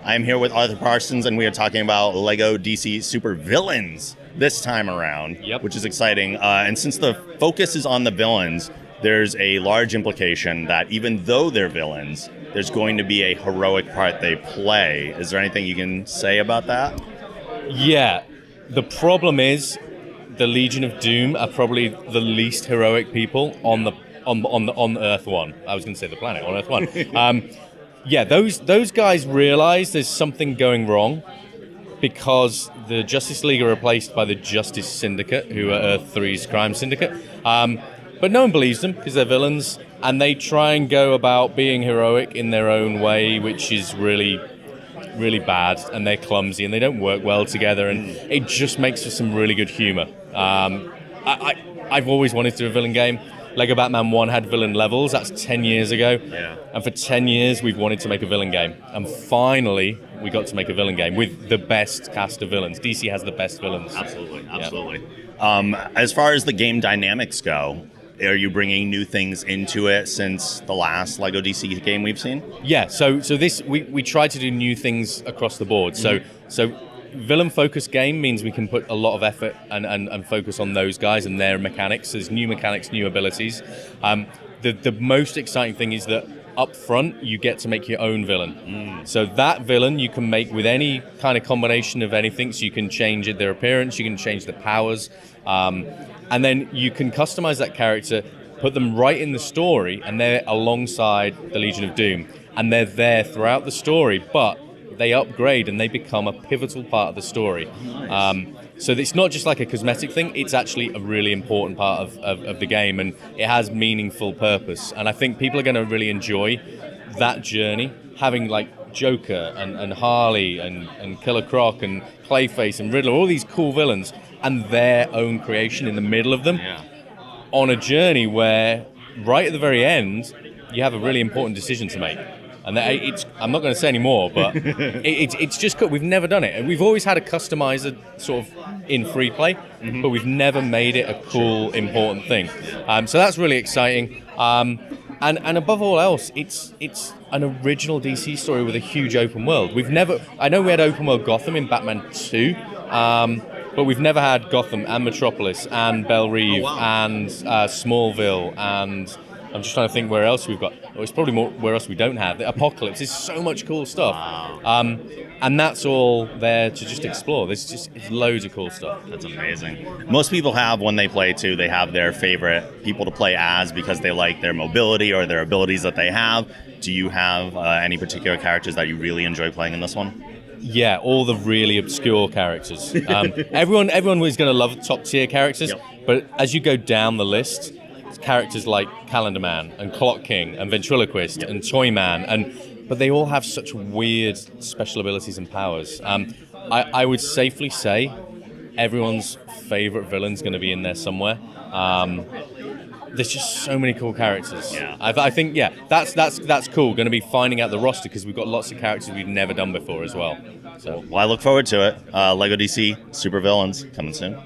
I'm here with Arthur Parsons, and we are talking about LEGO DC Super Villains this time around, which is exciting. And since the focus is on the villains, there's a large implication that even though they're villains, there's going to be a heroic part they play. Is there anything you can say about that? Yeah. The problem is the Legion of Doom are probably the least heroic people on Earth One. I was going to say the planet on Earth One. Yeah, those guys realize there's something going wrong because the Justice League are replaced by the Justice Syndicate, who are Earth 3's crime syndicate. But no one believes them because they're villains, and they try and go about being heroic in their own way, which is really, really bad, and they're clumsy, and they don't work well together, and it just makes for some really good humor. I've always wanted to do a villain game. Lego Batman 1 had villain levels. That's 10 years ago. Yeah. And for 10 years, we've wanted to make a villain game. And finally, we got to make a villain game with the best cast of villains. DC has the best villains. Absolutely. Yeah. As far as the game dynamics go, are you bringing new things into it since the last Lego DC game we've seen? Yeah, so this we tried to do new things across the board. So villain-focused game means we can put a lot of effort and focus on those guys and their mechanics. There's new mechanics, new abilities. The most exciting thing is that up front, you get to make your own villain. So that villain you can make with any kind of combination of anything. So you can change their appearance, you can change their powers, and then you can customize that character, put them right in the story, and they're alongside the Legion of Doom. And they're there throughout the story, but they upgrade and they become a pivotal part of the story. Nice. So it's not just like a cosmetic thing, it's actually a really important part of the game, and it has meaningful purpose. And I think people are going to really enjoy that journey, having like Joker and Harley and Killer Croc and Clayface and Riddler, all these cool villains, and their own creation in the middle of them, on a journey where right at the very end, you have a really important decision to make. And I'm not going to say any more, but it's just cool. We've never done it. And we've always had a customizer sort of in free play, but we've never made it a cool, important thing. So that's really exciting. And above all else, it's an original DC story with a huge open world. I know we had open world Gotham in Batman 2, but we've never had Gotham and Metropolis and Belle Reve and Smallville, and I'm just trying to think where else we've got. Well, it's probably more where else we don't have. The Apocalypse. There's so much cool stuff. Wow. And that's all there to just explore. It's loads of cool stuff. That's amazing. Most people have, when they play too, they have their favorite people to play as because they like their mobility or their abilities that they have. Do you have any particular characters that you really enjoy playing in this one? Yeah, all the really obscure characters. Everyone is going to love top tier characters, but as you go down the list, characters like Calendar Man and Clock King and Ventriloquist and Toy Man, but they all have such weird special abilities and powers. I would safely say everyone's favorite villain's going to be in there somewhere. There's just so many cool characters. I think that's cool. Going to be finding out the roster because we've got lots of characters we've never done before as well. So I look forward to it. Lego DC Super Villains coming soon.